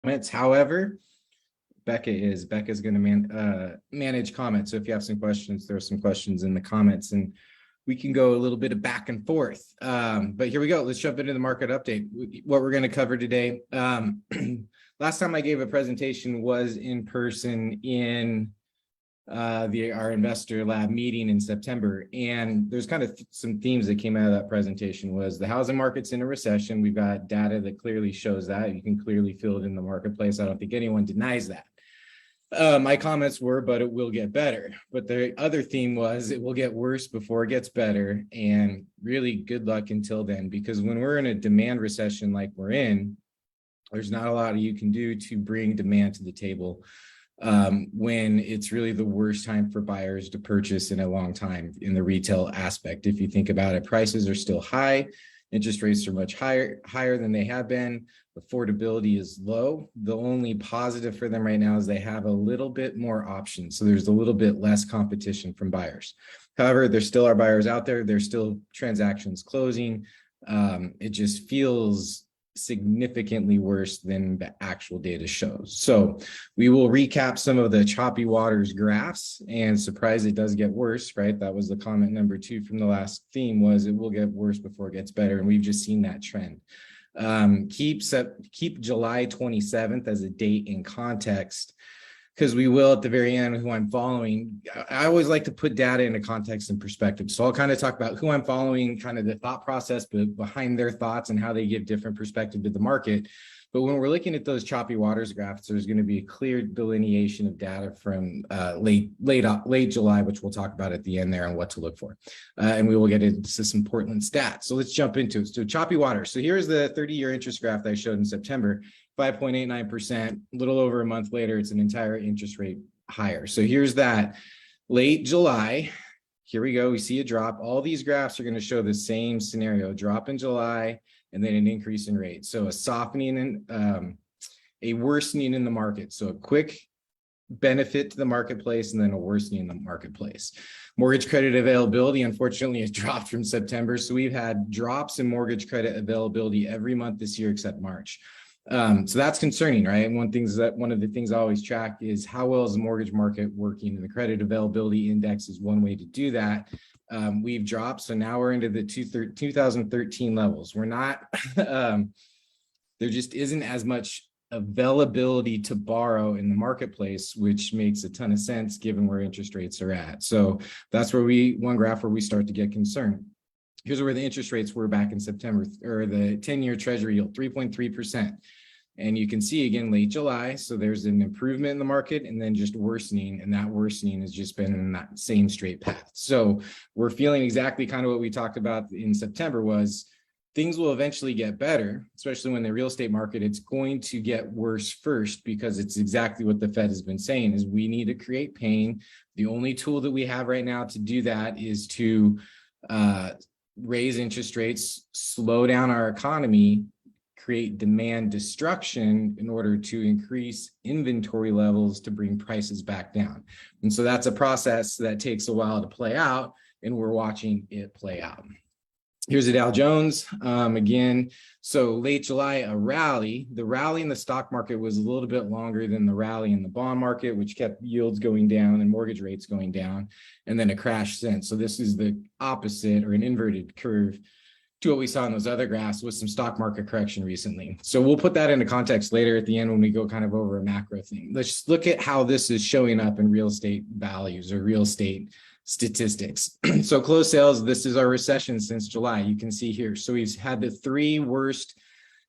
comments. However, Becca's going to manage comments. So if you have some questions, there are some questions in the comments, and we can go a little bit of back and forth. But here we go. Let's jump into the market update. What we're going to cover today. Last time I gave a presentation was in person in our investor lab meeting in September, and there's kind of some themes that came out of that presentation. Was the housing market's in a recession. We've got data that clearly shows that. You can clearly feel it in the marketplace. I don't think anyone denies that. My comments were, but it will get better. But the other theme was it will get worse before it gets better, and really good luck until then, because when we're in a demand recession like we're in, there's not a lot you can do to bring demand to the table when it's really the worst time for buyers to purchase in a long time in the retail aspect. If you think about it, prices are still high. Interest rates are much higher than they have been. Affordability is low. The only positive for them right now is they have a little bit more options. So there's a little bit less competition from buyers. However, there still are buyers out there. There's still transactions closing. It just feels significantly worse than the actual data shows. So we will recap some of the choppy waters graphs, and surprise, it does get worse, right? That was the comment number 2 from the last theme, was it will get worse before it gets better. And we've just seen that trend. Keep July 27th as a date in context, because we will at the very end who I'm following. I always like to put data into context and perspective. So I'll kind of talk about who I'm following, kind of the thought process behind their thoughts and how they give different perspective to the market. But when we're looking at those choppy waters graphs, there's going to be a clear delineation of data from late July, which we'll talk about at the end there on what to look for. And we will get into some Portland stats. So let's jump into it. So choppy waters. So here's the 30-year interest graph that I showed in September. 5.89%, a little over a month later, it's an entire interest rate higher. So here's that late July. Here we go. We see a drop. All these graphs are going to show the same scenario: drop in July and then an increase in rate. So a softening and a worsening in the market. So a quick benefit to the marketplace and then a worsening in the marketplace. Mortgage credit availability, unfortunately, has dropped from September. So we've had drops in mortgage credit availability every month this year except March. So that's concerning, right? And one of the things I always track is how well is the mortgage market working, and the credit availability index is one way to do that. We've dropped, so now we're into the 2013 levels. We're not, there just isn't as much availability to borrow in the marketplace, which makes a ton of sense given where interest rates are at. So that's where one graph where we start to get concerned. Here's where the interest rates were back in September, or the 10-year treasury yield, 3.3%. And you can see again, late July. So there's an improvement in the market and then just worsening. And that worsening has just been in that same straight path. So we're feeling exactly kind of what we talked about in September, was things will eventually get better, especially when the real estate market, it's going to get worse first, because it's exactly what the Fed has been saying, is we need to create pain. The only tool that we have right now to do that is to raise interest rates, slow down our economy, create demand destruction in order to increase inventory levels to bring prices back down. And so that's a process that takes a while to play out, and we're watching it play out. Here's the Dow Jones again. So late July, a rally. The rally in the stock market was a little bit longer than the rally in the bond market, which kept yields going down and mortgage rates going down, and then a crash since. So this is the opposite, or an inverted curve, to what we saw in those other graphs with some stock market correction recently. So we'll put that into context later at the end when we go kind of over a macro thing. Let's just look at how this is showing up in real estate values or real estate statistics. So closed sales, this is our recession since July. You can see here. So we've had the 3 worst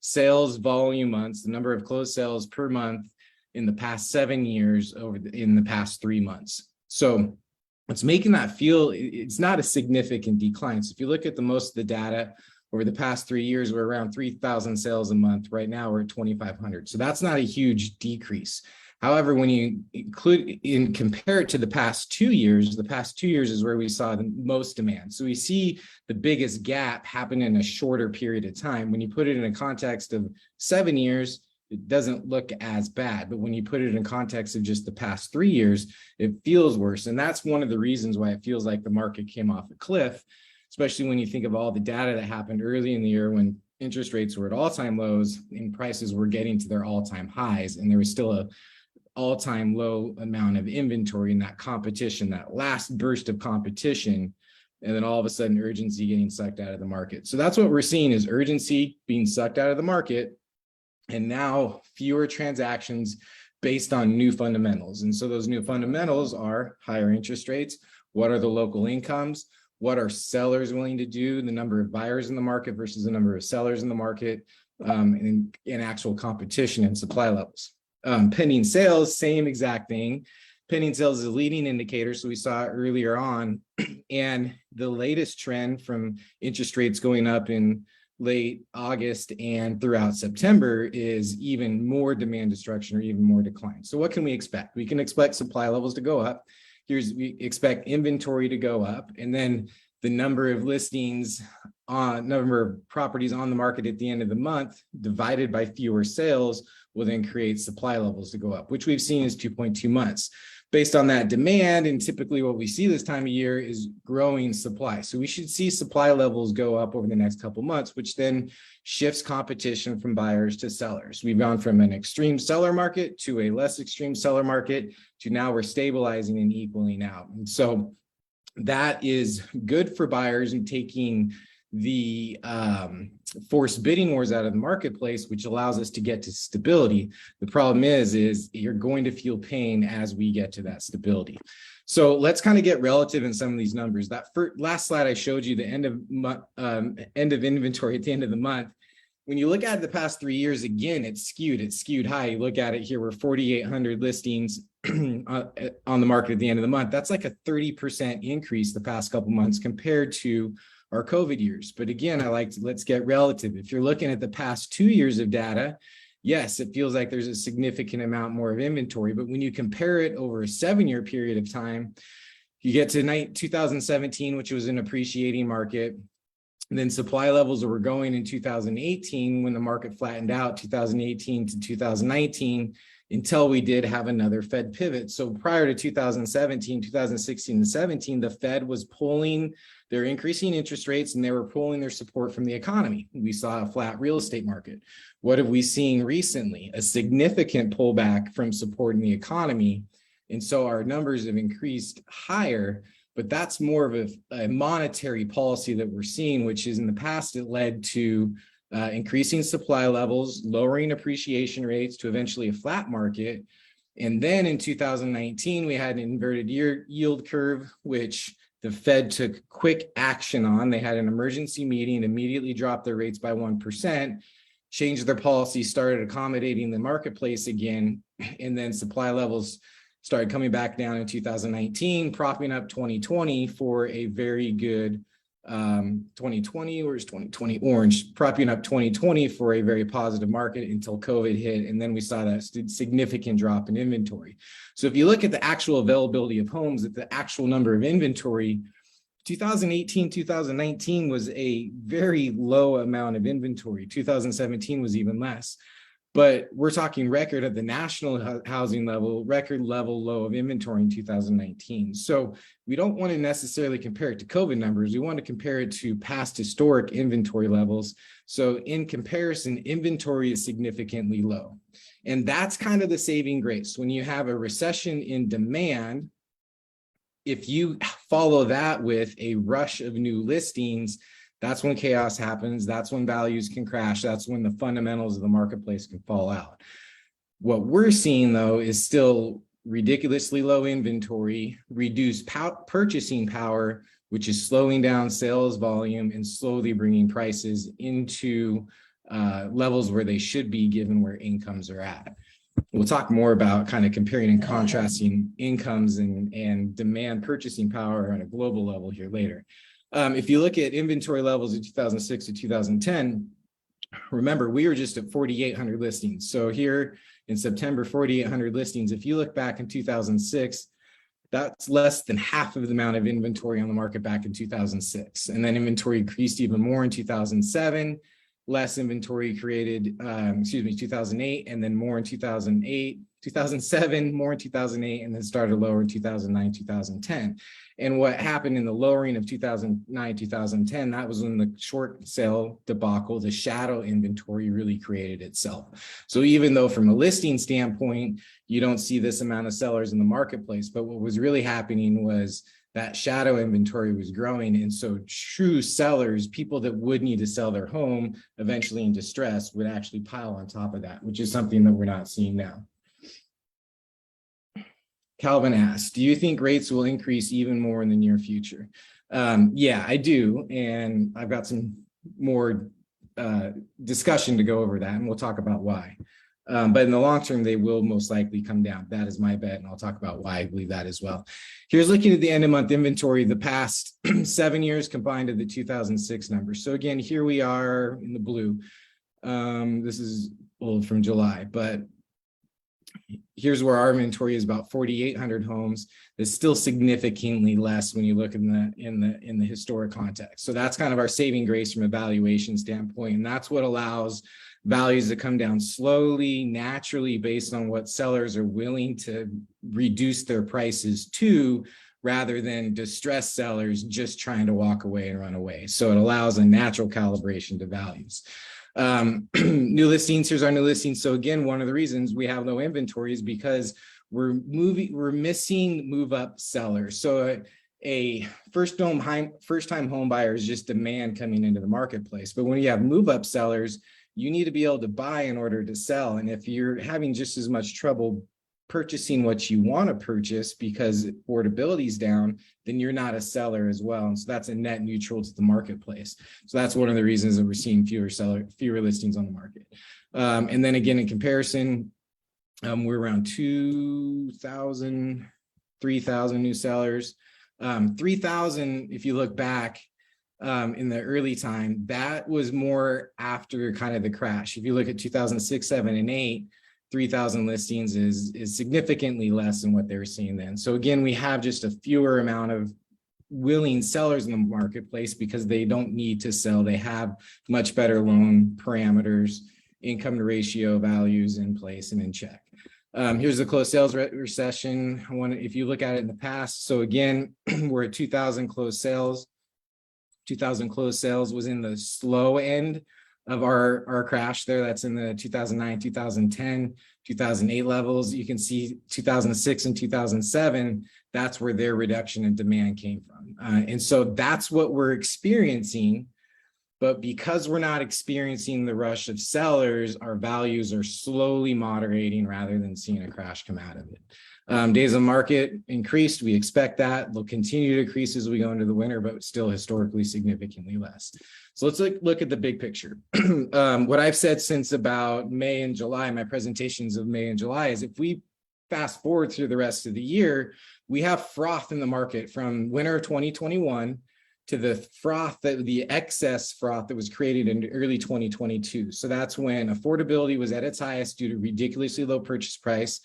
sales volume months, the number of closed sales per month in the past 7 years in the past 3 months. So what's making that feel, it's not a significant decline. So if you look at most of the data over the past 3 years, we're around 3,000 sales a month. Right now we're at 2,500. So that's not a huge decrease. However, when you compare it to the past 2 years, the past 2 years is where we saw the most demand. So we see the biggest gap happen in a shorter period of time. When you put it in a context of 7 years, it doesn't look as bad. But when you put it in context of just the past 3 years, it feels worse. And that's one of the reasons why it feels like the market came off a cliff, especially when you think of all the data that happened early in the year when interest rates were at all-time lows and prices were getting to their all-time highs, and there was still a all-time low amount of inventory in that competition, that last burst of competition, and then all of a sudden urgency getting sucked out of the market. So that's what we're seeing, is urgency being sucked out of the market, and now fewer transactions based on new fundamentals. And so those new fundamentals are higher interest rates. What are the local incomes? What are sellers willing to do? The number of buyers in the market versus the number of sellers in the market, and actual competition and supply levels. Pending sales, same exact thing. Pending sales is a leading indicator, so we saw it earlier on. And the latest trend from interest rates going up in late August and throughout September is even more demand destruction or even more decline. So what can we expect? We can expect supply levels to go up. We expect inventory to go up, and then the number of listings, number of properties on the market at the end of the month divided by fewer sales will then create supply levels to go up, which we've seen is 2.2 months. Based on that demand, and typically what we see this time of year is growing supply. So we should see supply levels go up over the next couple months, which then shifts competition from buyers to sellers. We've gone from an extreme seller market to a less extreme seller market to now we're stabilizing and equaling out. And so that is good for buyers and taking the forced bidding wars out of the marketplace, which allows us to get to stability. The problem is you're going to feel pain as we get to that stability. So let's kind of get relative in some of these numbers. That last slide I showed you, the end of inventory at the end of the month. When you look at the past 3 years, again, it's skewed high. You look at it here, we're 4,800 listings on the market at the end of the month. That's like a 30% increase the past couple months compared to our COVID years. But again, let's get relative. If you're looking at the past 2 years of data, yes, it feels like there's a significant amount more of inventory. But when you compare it over a 7-year period of time, you get to 2017, which was an appreciating market. And then supply levels were going in 2018 when the market flattened out, 2018 to 2019, until we did have another Fed pivot. So prior to 2017, 2016 and 17, the Fed was they're increasing interest rates and they were pulling their support from the economy. We saw a flat real estate market. What have we seen recently? A significant pullback from support in the economy. And so our numbers have increased higher, but that's more of a monetary policy that we're seeing, which is in the past, it led to increasing supply levels, lowering appreciation rates to eventually a flat market. And then in 2019, we had an inverted yield curve, which the Fed took quick action on. They had an emergency meeting, immediately dropped their rates by 1%, changed their policy, started accommodating the marketplace again, and then supply levels started coming back down in 2019, propping up 2020 for a very good 2020, or is 2020 orange, propping up 2020 for a very positive market until COVID hit. And then we saw that significant drop in inventory. So if you look at the actual availability of homes, at the actual number of inventory, 2018, 2019 was a very low amount of inventory. 2017 was even less. But we're talking record at the national housing level, record level low of inventory in 2019. So we don't want to necessarily compare it to COVID numbers. We want to compare it to past historic inventory levels. So in comparison, inventory is significantly low. And that's kind of the saving grace. When you have a recession in demand, if you follow that with a rush of new listings, that's when chaos happens. That's when values can crash. That's when the fundamentals of the marketplace can fall out. What we're seeing, though, is still ridiculously low inventory, reduced purchasing power, which is slowing down sales volume and slowly bringing prices into levels where they should be given where incomes are at. We'll talk more about kind of comparing and contrasting incomes and demand purchasing power on a global level here later. If you look at inventory levels in 2006 to 2010, remember, we were just at 4,800 listings. So here in September, 4,800 listings. If you look back in 2006, that's less than half of the amount of inventory on the market back in 2006. And then inventory increased even more in 2007, less inventory created, 2008, and then more in 2008. 2007, more in 2008, and then started lower in 2009, 2010. And what happened in the lowering of 2009, 2010, that was when the short sale debacle, the shadow inventory really created itself. So even though from a listing standpoint, you don't see this amount of sellers in the marketplace, but what was really happening was that shadow inventory was growing. And so true sellers, people that would need to sell their home eventually in distress, would actually pile on top of that, which is something that we're not seeing now. Calvin asked, do you think rates will increase even more in the near future? Yeah, I do. And I've got some more discussion to go over that, and we'll talk about why. But in the long term, they will most likely come down. That is my bet, and I'll talk about why I believe that as well. Here's looking at the end of month inventory, the past 7 years combined to the 2006 numbers. So again, here we are in the blue. This is old from July, but here's where our inventory is about 4,800 homes. It's still significantly less when you look in the historic context. So that's kind of our saving grace from a valuation standpoint, and that's what allows values to come down slowly, naturally, based on what sellers are willing to reduce their prices to, rather than distressed sellers just trying to walk away and run away. So it allows a natural calibration to values. New listings, here's our new listings. So again, one of the reasons we have low inventory is because we're missing move up sellers. So a first-time home buyer is just demand coming into the marketplace. But when you have move up sellers, you need to be able to buy in order to sell. And if you're having just as much trouble purchasing what you want to purchase because affordability is down, then you're not a seller as well. And so that's a net neutral to the marketplace. So that's one of the reasons that we're seeing fewer listings on the market. And then again, in comparison, we're around 2,000, 3,000 new sellers. 3,000, if you look back, in the early time, that was more after kind of the crash. If you look at 2006, 7, and 8, 3,000 listings is significantly less than what they were seeing then. So again, we have just a fewer amount of willing sellers in the marketplace because they don't need to sell. They have much better loan parameters, income to ratio values in place and in check. Here's the closed sales recession. If you look at it in the past, so again, we're at 2,000 closed sales. 2,000 closed sales was in the slow end of our crash there. That's in the 2009, 2010, 2008 levels. You can see 2006 and 2007, that's where their reduction in demand came from. And so that's what we're experiencing. But because we're not experiencing the rush of sellers, our values are slowly moderating rather than seeing a crash come out of it. Days on market increased. We expect that. They'll continue to increase as we go into the winter, but still historically significantly less. So let's look at the big picture. What I've said since about May and July, my presentations of May and July, is if we fast forward through the rest of the year, we have froth in the market from winter 2021 to the excess froth that was created in early 2022. So that's when affordability was at its highest due to ridiculously low purchase price,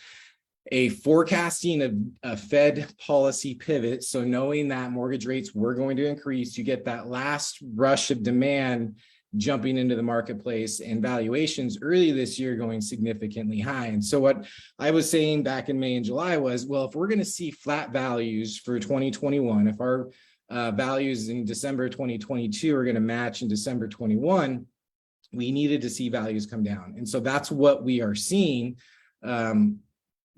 a forecasting of a Fed policy pivot. So knowing that mortgage rates were going to increase, you get that last rush of demand jumping into the marketplace, and valuations early this year going significantly high. And so what I was saying back in May and July was, well, if we're going to see flat values for 2021, if our values in December 2022 are going to match in December 21, we needed to see values come down. And so that's what we are seeing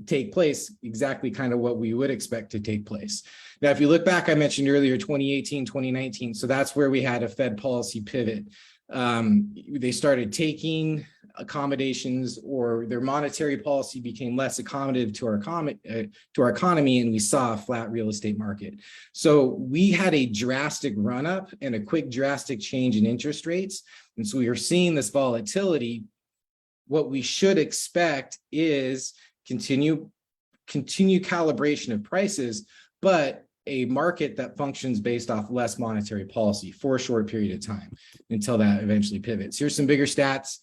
take place, exactly kind of what we would expect to take place. Now, if you look back, I mentioned earlier 2018, 2019, so that's where we had a Fed policy pivot. They started taking accommodations, or their monetary policy became less accommodative to our economy, and we saw a flat real estate market. So we had a drastic run up and a quick drastic change in interest rates. And so we are seeing this volatility. What we should expect is continue calibration of prices, but a market that functions based off less monetary policy for a short period of time until that eventually pivots. Here's some bigger stats.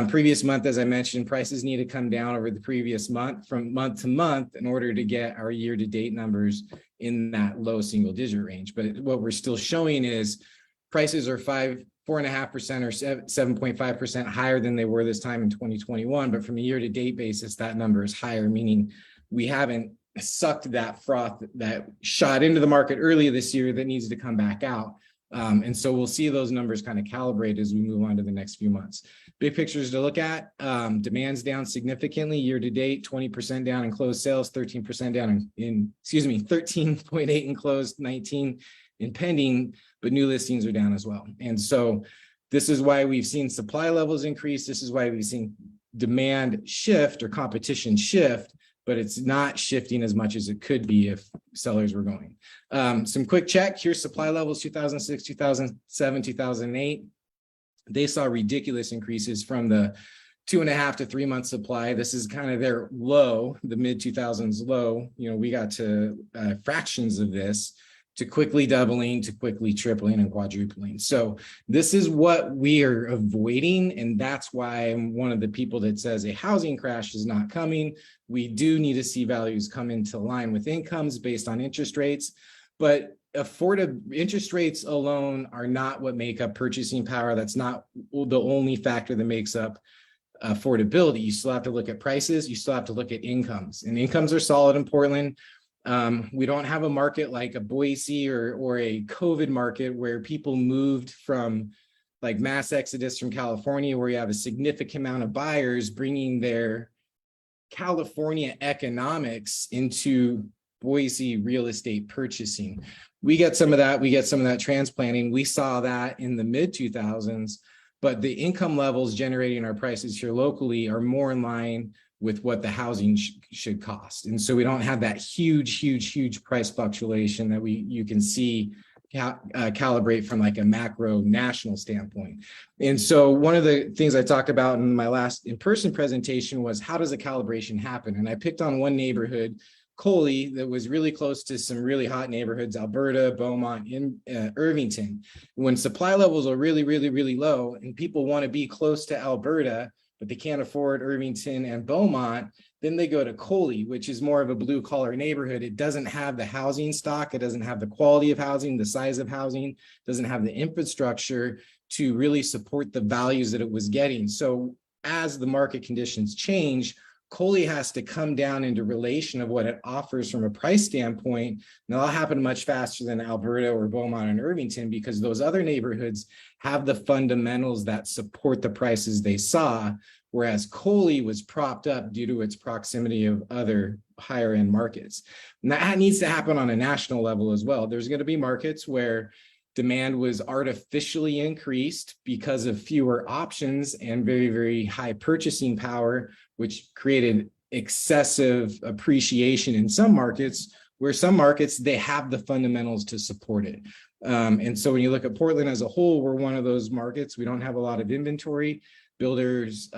Previous month, as I mentioned, prices need to come down over the previous month from month to month in order to get our year-to-date numbers in that low single-digit range. But what we're still showing is prices are 4.5% or 7.5% higher than they were this time in 2021. But from a year-to-date basis, that number is higher, meaning we haven't sucked that froth that shot into the market earlier this year that needs to come back out. And so we'll see those numbers kind of calibrate as we move on to the next few months. Big pictures to look at. Demand's down significantly year to date, 20% down in closed sales, 13% down in 13.8 in closed, 19 in pending, but new listings are down as well. And so this is why we've seen supply levels increase. This is why we've seen demand shift or competition shift, but it's not shifting as much as it could be if sellers were going. Some quick check. Here's supply levels 2006, 2007, 2008. They saw ridiculous increases from the 2.5 to 3 month supply. This is kind of their low, the mid 2000s low. You know, we got to fractions of this, to quickly doubling, to quickly tripling and quadrupling. So this is what we are avoiding. And that's why I'm one of the people that says a housing crash is not coming. We do need to see values come into line with incomes based on interest rates, but interest rates alone are not what make up purchasing power. That's not the only factor that makes up affordability. You still have to look at prices. You still have to look at incomes, and incomes are solid in Portland. We don't have a market like a Boise or a COVID market where people moved from like mass exodus from California, where you have a significant amount of buyers bringing their California economics into Boise real estate purchasing. We get some of that. We get some of that transplanting. We saw that in the mid 2000s, but the income levels generating our prices here locally are more in line with what the housing should cost. And so we don't have that huge price fluctuation that you can see calibrate from like a macro national standpoint. And so one of the things I talked about in my last in-person presentation was, how does a calibration happen? And I picked on one neighborhood, Coley, that was really close to some really hot neighborhoods, Alberta, Beaumont, in Irvington. When supply levels are really low and people want to be close to Alberta, but they can't afford Irvington and Beaumont, then they go to Coley, which is more of a blue collar neighborhood. It doesn't have the housing stock. It doesn't have the quality of housing, the size of housing, doesn't have the infrastructure to really support the values that it was getting. So as the market conditions change, Coley has to come down into relation of what it offers from a price standpoint. And that'll happen much faster than Alberta or Beaumont and Irvington, because those other neighborhoods have the fundamentals that support the prices they saw, whereas Coley was propped up due to its proximity of other higher end markets. And that needs to happen on a national level as well. There's going to be markets where demand was artificially increased because of fewer options and very high purchasing power, which created excessive appreciation in some markets, where some markets, they have the fundamentals to support it. And so when you look at Portland as a whole, we're one of those markets. We don't have a lot of inventory. Builders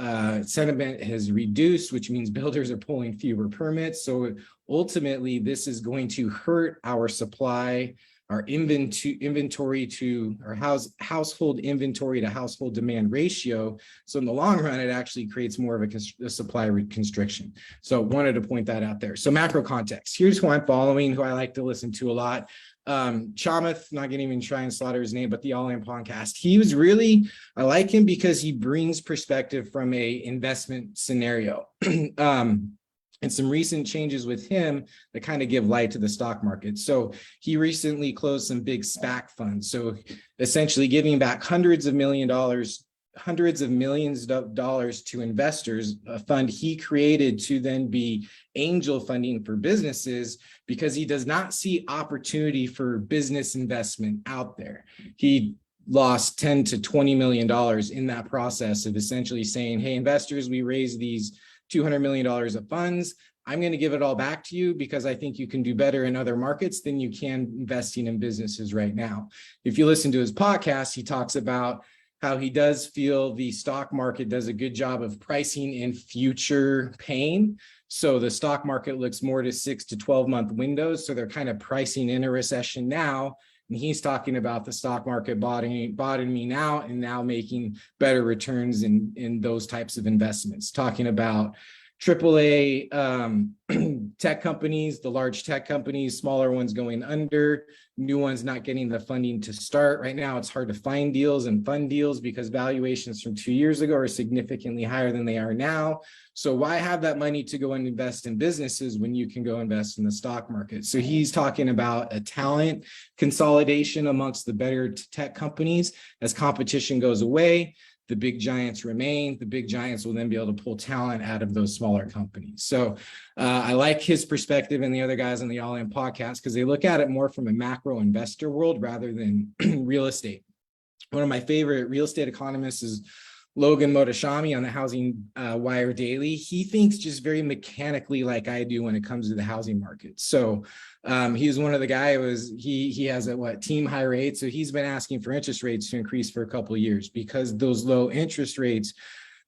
sentiment has reduced, which means builders are pulling fewer permits. So ultimately, this is going to hurt our supply, our inventory to our household inventory to household demand ratio. So in the long run, it actually creates more of a supply constriction. So wanted to point that out there. So macro context, here's who I'm following, who I like to listen to a lot. Chamath, not gonna even try and slaughter his name, but the All In podcast. He was really, I like him because he brings perspective from a investment scenario. And some recent changes with him that kind of give light to the stock market. So he recently closed some big SPAC funds. So essentially giving back hundreds of millions of dollars to investors, a fund he created to then be angel funding for businesses, because he does not see opportunity for business investment out there. He lost $10 to $20 million in that process of essentially saying, hey, investors, we raised these $200 million of funds. I'm going to give it all back to you because I think you can do better in other markets than you can investing in businesses right now. If you listen to his podcast, he talks about how he does feel the stock market does a good job of pricing in future pain. So the stock market looks more to 6 to 12 month windows. So they're kind of pricing in a recession now. And he's talking about the stock market bottoming out and now making better returns in those types of investments, talking about AAA tech companies, the large tech companies, smaller ones going under, new ones not getting the funding to start. Right now, it's hard to find deals and fund deals because valuations from 2 years ago are significantly higher than they are now. So why have that money to go and invest in businesses when you can go invest in the stock market? So he's talking about a talent consolidation amongst the better tech companies. As competition goes away, the big giants remain. The big giants will then be able to pull talent out of those smaller companies. So I like his perspective and the other guys on the All In podcast because they look at it more from a macro investor world rather than real estate. One of my favorite real estate economists is Logan Mohtashami on the Housing Wire Daily. He thinks just very mechanically like I do when it comes to the housing market. So he's one of the guys he has a team high rate. So he's been asking for interest rates to increase for a couple of years because those low interest rates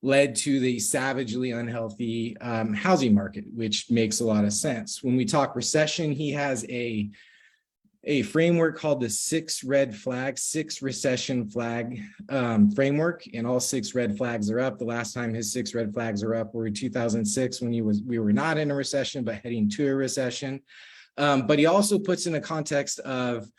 led to the savagely unhealthy housing market, which makes a lot of sense. When we talk recession, he has a framework called the 6 recession flag framework, and all 6 red flags are up. The last time his 6 red flags are up were in 2006 when we were not in a recession, but heading to a recession. But he also puts in a context of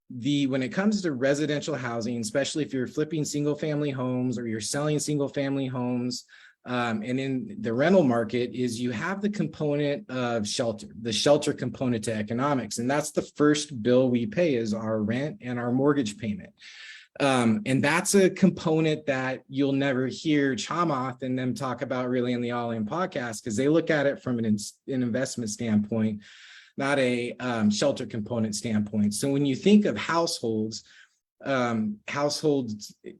when it comes to residential housing, especially if you're flipping single family homes or you're selling single family homes, and in the rental market is you have the component of the shelter component to economics. And that's the first bill we pay is our rent and our mortgage payment. And that's a component that you'll never hear Chamath and them talk about really in the All In podcast because they look at it from an investment standpoint, not a shelter component standpoint. So when you think of households,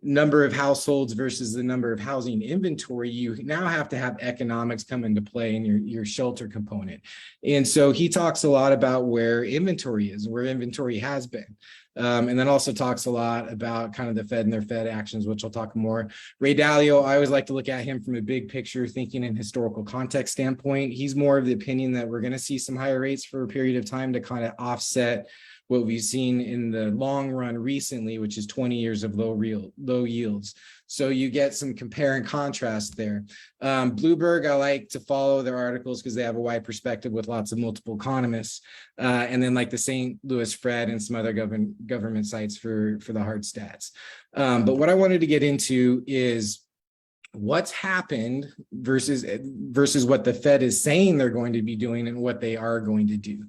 number of households versus the number of housing inventory, you now have to have economics come into play in your shelter component. And so he talks a lot about where inventory is, where inventory has been. And then also talks a lot about kind of the Fed and their Fed actions, which I'll talk more. Ray Dalio, I always like to look at him from a big picture, thinking in historical context standpoint. He's more of the opinion that we're going to see some higher rates for a period of time to kind of offset what we've seen in the long run recently, which is 20 years of low yields. So you get some compare and contrast there. Bloomberg, I like to follow their articles because they have a wide perspective with lots of multiple economists. And then like the St. Louis Fed and some other government sites for the hard stats. But what I wanted to get into is what's happened versus what the Fed is saying they're going to be doing and what they are going to do.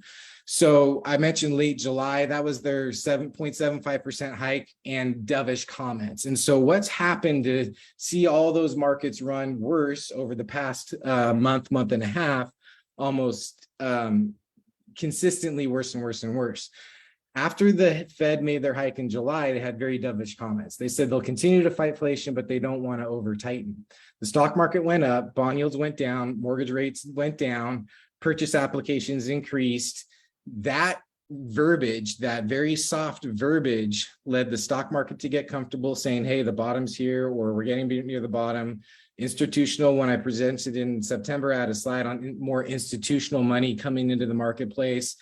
So I mentioned late July, that was their 7.75% hike and dovish comments. And so what's happened to see all those markets run worse over the past month and a half, almost consistently worse and worse and worse. After the Fed made their hike in July, they had very dovish comments. They said they'll continue to fight inflation, but they don't want to over tighten. The stock market went up, bond yields went down, mortgage rates went down, purchase applications increased. That verbiage, that very soft verbiage, led the stock market to get comfortable saying, hey, the bottom's here, or we're getting near the bottom. Institutional, when I presented in September, I had a slide on more institutional money coming into the marketplace.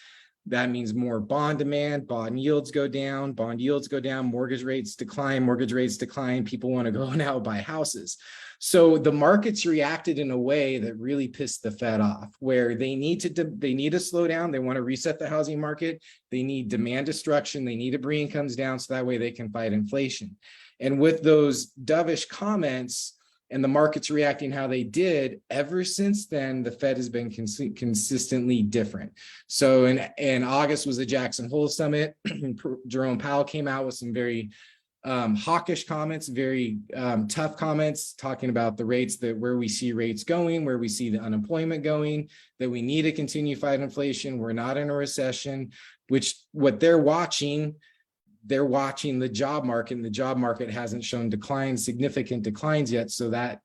That means more bond demand, bond yields go down, mortgage rates decline, people want to go now buy houses. So the markets reacted in a way that really pissed the Fed off, where they need to slow down. They want to reset the housing market. They need demand destruction. They need to bring incomes down so that way they can fight inflation. And with those dovish comments and the markets reacting how they did, ever since then, the Fed has been consistently different. So in August was the Jackson Hole Summit. Jerome Powell came out with some very hawkish comments, very tough comments, talking about the rates, where we see rates going, where we see the unemployment going, that we need to continue fight inflation. We're not in a recession, which what they're watching the job market, and the job market hasn't shown significant declines yet. So that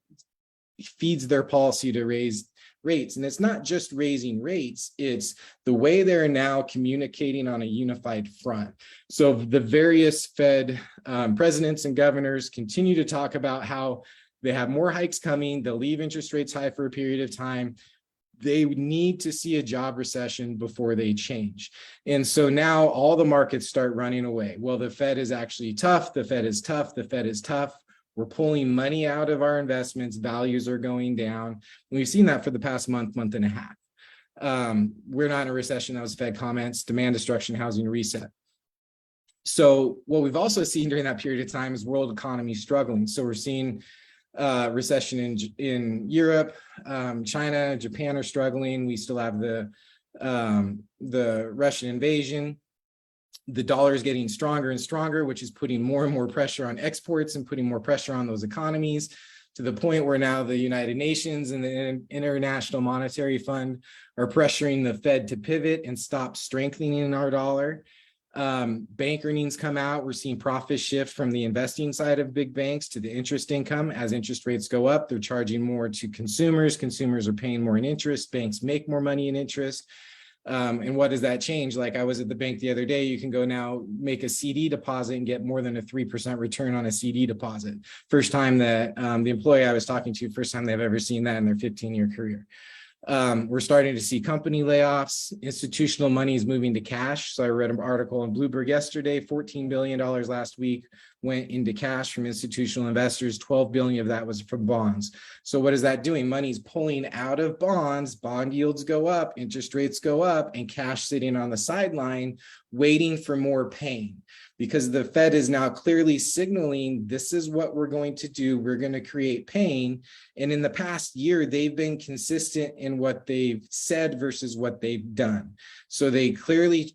feeds their policy to raise rates. And it's not just raising rates, it's the way they're now communicating on a unified front. So the various Fed presidents and governors continue to talk about how they have more hikes coming, they'll leave interest rates high for a period of time. They need to see a job recession before they change. And so now all the markets start running away. Well, the Fed is actually tough. The Fed is tough. The Fed is tough. We're pulling money out of our investments. Values are going down. And we've seen that for the past month and a half. We're not in a recession. That was Fed comments, demand destruction, housing reset. So what we've also seen during that period of time is world economy struggling. So we're seeing recession in Europe, China, Japan are struggling. We still have the Russian invasion. The dollar is getting stronger and stronger, which is putting more and more pressure on exports and putting more pressure on those economies, to the point where now the United Nations and the International Monetary Fund are pressuring the Fed to pivot and stop strengthening our dollar. Bank earnings come out. We're seeing profits shift from the investing side of big banks to the interest income. As interest rates go up, they're charging more to consumers. Consumers are paying more in interest. Banks make more money in interest. And what does that change? Like, I was at the bank the other day. You can go now make a CD deposit and get more than a 3% return on a CD deposit. First time that the employee I was talking to, first time they've ever seen that in their 15-year career. We're starting to see company layoffs. Institutional money is moving to cash. So I read an article on Bloomberg yesterday, $14 billion last week went into cash from institutional investors. 12 billion of that was from bonds. So what is that doing? Money's pulling out of bonds, bond yields go up, interest rates go up, and cash sitting on the sideline waiting for more pain. Because the Fed is now clearly signaling, this is what we're going to do. We're going to create pain. And in the past year, they've been consistent in what they've said versus what they've done. So they clearly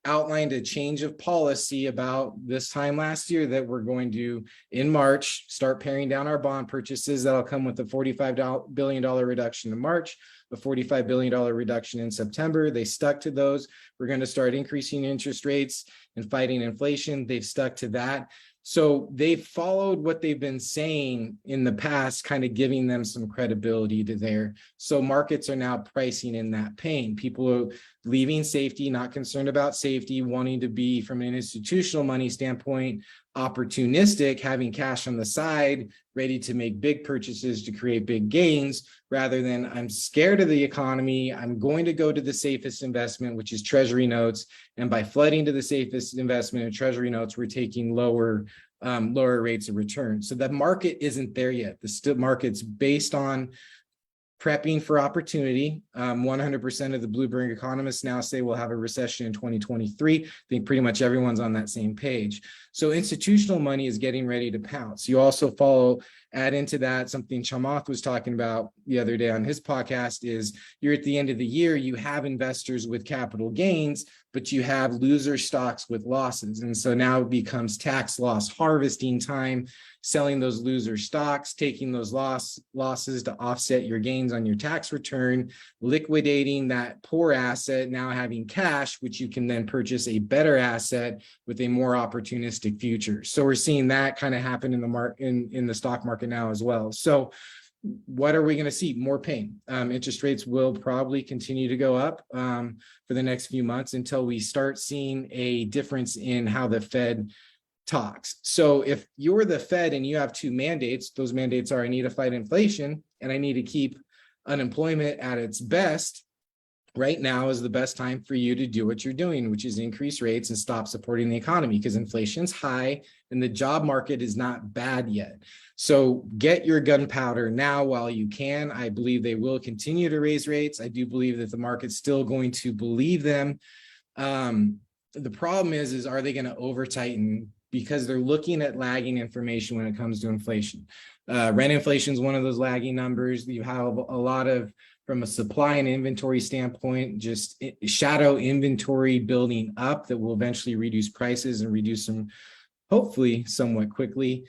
outlined a change of policy about this time last year, that we're going to, in March, start paring down our bond purchases. That'll come with a $45 billion reduction in March, a $45 billion reduction in September. They stuck to those. We're going to start increasing interest rates and fighting inflation. They've stuck to that. So they've followed what they've been saying in the past, kind of giving them some credibility to there. So markets are now pricing in that pain. People are leaving safety, not concerned about safety, wanting to be, from an institutional money standpoint, opportunistic, having cash on the side, ready to make big purchases to create big gains, rather than, I'm scared of the economy, I'm going to go to the safest investment, which is treasury notes. And by flooding to the safest investment in treasury notes, we're taking lower rates of return. So the market isn't there yet. The market's based on prepping for opportunity. 100% of the Bloomberg economists now say we'll have a recession in 2023. I think pretty much everyone's on that same page. So institutional money is getting ready to pounce. You also add into that something Chamath was talking about the other day on his podcast, is you're at the end of the year, you have investors with capital gains, but you have loser stocks with losses. And so now it becomes tax loss harvesting time, selling those loser stocks, taking those losses to offset your gains on your tax return, liquidating that poor asset, now having cash, which you can then purchase a better asset with a more opportunistic future. So we're seeing that kind of happen in the in the stock market now as well. So what are we going to see? More pain. Interest rates will probably continue to go up for the next few months until we start seeing a difference in how the Fed talks. So if you're the Fed and you have two mandates, those mandates are, I need to fight inflation and I need to keep unemployment at its best. Right now is the best time for you to do what you're doing, which is increase rates and stop supporting the economy, because inflation's high and the job market is not bad yet. So get your gunpowder now while you can. I believe they will continue to raise rates. I do believe that the market's still going to believe them. The problem is are they going to over tighten? Because they're looking at lagging information when it comes to inflation. Rent inflation is one of those lagging numbers. You have a lot of, from a supply and inventory standpoint, just shadow inventory building up that will eventually reduce prices and reduce them, hopefully, somewhat quickly.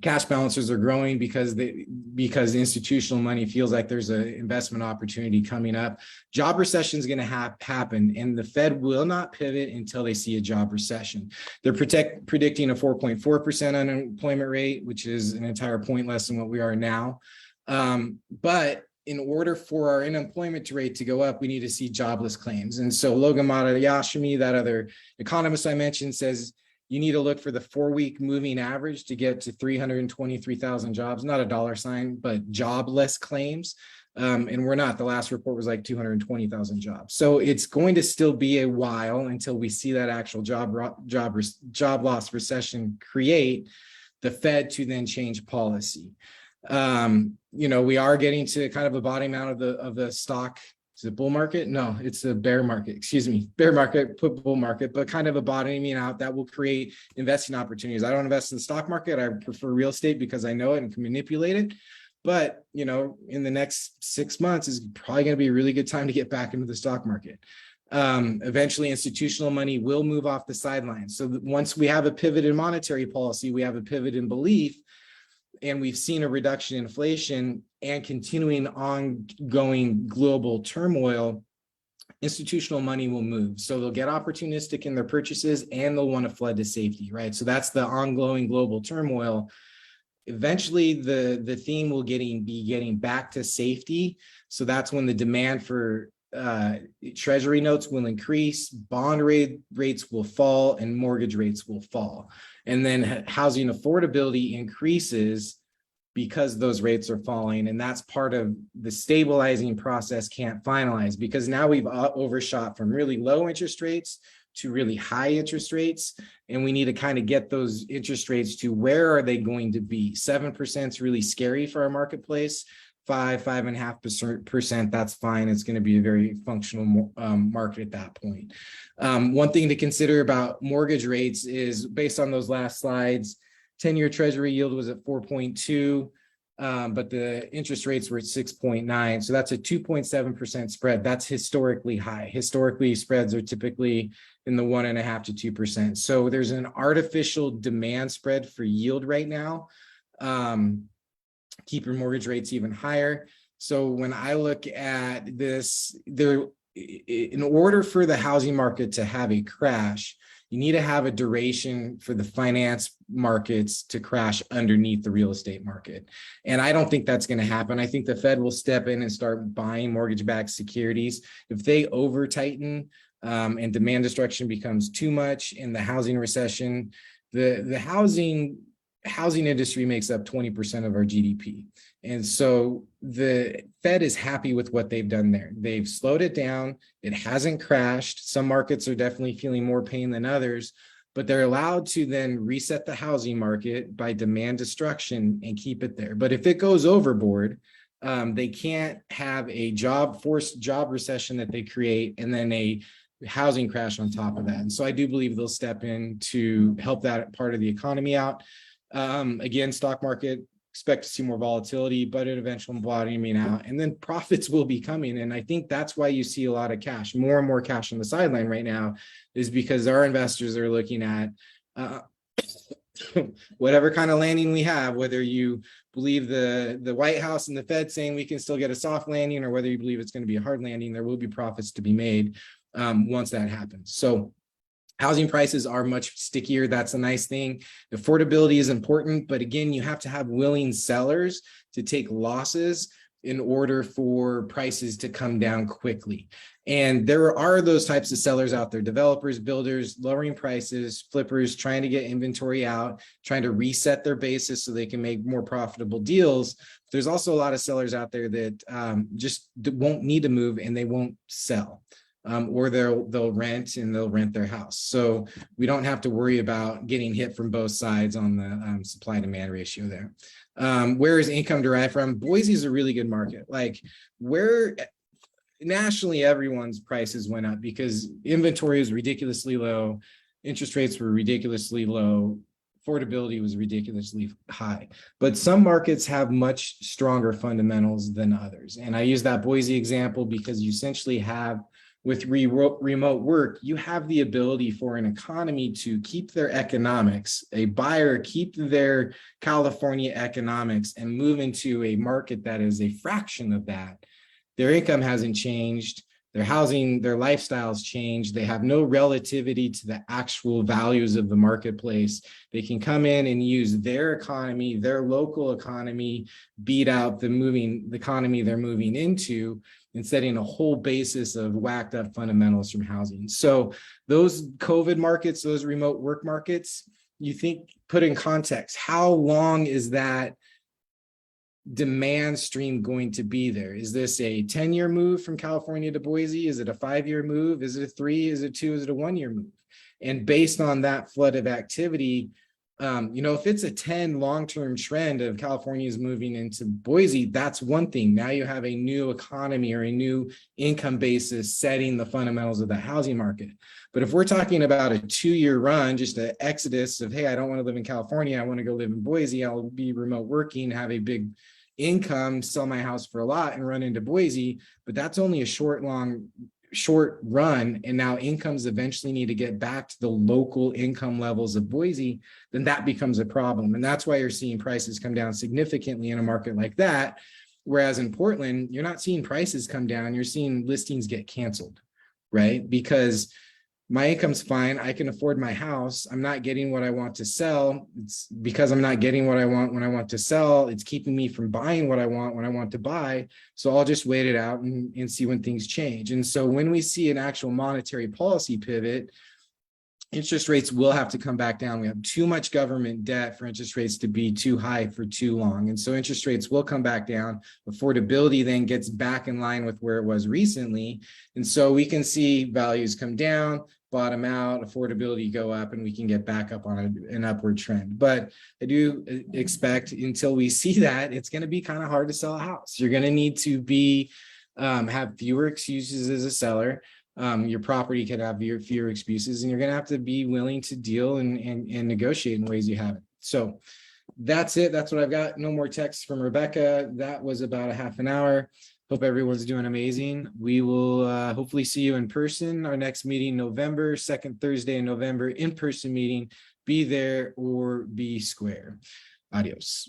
Cash balances are growing because institutional money feels like there's an investment opportunity coming up. Job recession is going to happen, and the Fed will not pivot until they see a job recession. They're predicting a 4.4% unemployment rate, which is an entire point less than what we are now. But in order for our unemployment rate to go up, we need to see jobless claims. And so Logan Matayashimi, that other economist I mentioned, says you need to look for the 4-week moving average to get to 323,000 jobs, not a dollar sign, but jobless claims. And we're not. The last report was like 220,000 jobs. So it's going to still be a while until we see that actual job loss recession create the Fed to then change policy. We are getting to kind of a bottoming out of the stock. Is it bull market? No, it's a bear market. Excuse me, bear market, put bull market, but kind of a bottoming out that will create investing opportunities. I don't invest in the stock market. I prefer real estate because I know it and can manipulate it. But, in the next 6 months is probably going to be a really good time to get back into the stock market. Eventually, institutional money will move off the sidelines. So once we have a pivot in monetary policy, we have a pivot in belief, and we've seen a reduction in inflation and continuing ongoing global turmoil, institutional money will move. So they'll get opportunistic in their purchases and they'll want to flood to safety, right? So that's the ongoing global turmoil. Eventually, the theme will be getting back to safety. So that's when the demand for treasury notes will increase, bond rates will fall, and mortgage rates will fall. And then housing affordability increases because those rates are falling. And that's part of the stabilizing process can't finalize, because now we've overshot from really low interest rates to really high interest rates. And we need to kind of get those interest rates to where are they going to be. 7% is really scary for our marketplace. 5.5%, that's fine. It's going to be a very functional market at that point. One thing to consider about mortgage rates is, based on those last slides, 10-year treasury yield was at 4.2, but the interest rates were at 6.9. So that's a 2.7% spread. That's historically high. Historically, spreads are typically in the 1.5% to 2%. So there's an artificial demand spread for yield right now, keeping mortgage rates even higher. So when I look at this, in order for the housing market to have a crash, you need to have a duration for the finance markets to crash underneath the real estate market. And I don't think that's going to happen. I think the Fed will step in and start buying mortgage-backed securities. If they over tighten and demand destruction becomes too much in the housing recession, the housing industry makes up 20% of our GDP. And so the Fed is happy with what they've done there. They've slowed it down. It hasn't crashed. Some markets are definitely feeling more pain than others, but they're allowed to then reset the housing market by demand destruction and keep it there. But if it goes overboard, they can't have a forced job recession that they create and then a housing crash on top of that. And so I do believe they'll step in to help that part of the economy out. Again, stock market, expect to see more volatility, but an eventual bottoming out, and then profits will be coming. And I think that's why you see a lot of cash, more and more cash on the sideline right now, is because our investors are looking at whatever kind of landing we have, whether you believe the White House and the Fed saying we can still get a soft landing, or whether you believe it's going to be a hard landing, there will be profits to be made once that happens. So housing prices are much stickier. That's a nice thing. Affordability is important, but again, you have to have willing sellers to take losses in order for prices to come down quickly. And there are those types of sellers out there, developers, builders, lowering prices, flippers, trying to get inventory out, trying to reset their basis so they can make more profitable deals. There's also a lot of sellers out there that just won't need to move and they won't sell. Or they'll rent their house. So we don't have to worry about getting hit from both sides on the supply demand ratio there. Where is income derived from? Boise is a really good market. Like, where nationally everyone's prices went up because inventory was ridiculously low, interest rates were ridiculously low, affordability was ridiculously high. But some markets have much stronger fundamentals than others. And I use that Boise example because you essentially have, with remote work, you have the ability for an economy to keep their economics, a buyer keep their California economics and move into a market that is a fraction of that. Their income hasn't changed, their housing, their lifestyles changed. They have no relativity to the actual values of the marketplace. They can come in and use their economy, their local economy, beat out the economy they're moving into, and setting a whole basis of whacked up fundamentals from housing. So those COVID markets, those remote work markets, you think, put in context, how long is that demand stream going to be there? Is this a 10-year move from California to Boise? Is it a 5-year move? Is it a 3? Is it 2? Is it a 1-year move? And based on that flood of activity, if it's a 10 long-term trend of California's moving into Boise, that's one thing. Now you have a new economy or a new income basis setting the fundamentals of the housing market. But if we're talking about a 2-year run, just an exodus of, hey, I don't want to live in California, I want to go live in Boise, I'll be remote working, have a big income, sell my house for a lot and run into Boise, but that's only a short run, and now incomes eventually need to get back to the local income levels of Boise, then that becomes a problem. And that's why you're seeing prices come down significantly in a market like that. Whereas in Portland, you're not seeing prices come down, you're seeing listings get canceled, right? Because my income's fine, I can afford my house, I'm not getting what I want to sell. It's because I'm not getting what I want when I want to sell, it's keeping me from buying what I want when I want to buy. So I'll just wait it out and see when things change. And so when we see an actual monetary policy pivot, interest rates will have to come back down. We have too much government debt for interest rates to be too high for too long. And so interest rates will come back down. Affordability then gets back in line with where it was recently. And so we can see values come down, bottom out, affordability go up, and we can get back up on an upward trend. But I do expect until we see that, it's going to be kind of hard to sell a house. You're going to need to have fewer excuses as a seller. Your property can have fewer excuses, and you're going to have to be willing to deal and negotiate in ways you haven't. So that's it. That's what I've got. No more texts from Rebecca. That was about a half an hour. Hope everyone's doing amazing. We will hopefully see you in person. Our next meeting, November, second Thursday in November, in-person meeting. Be there or be square. Adios.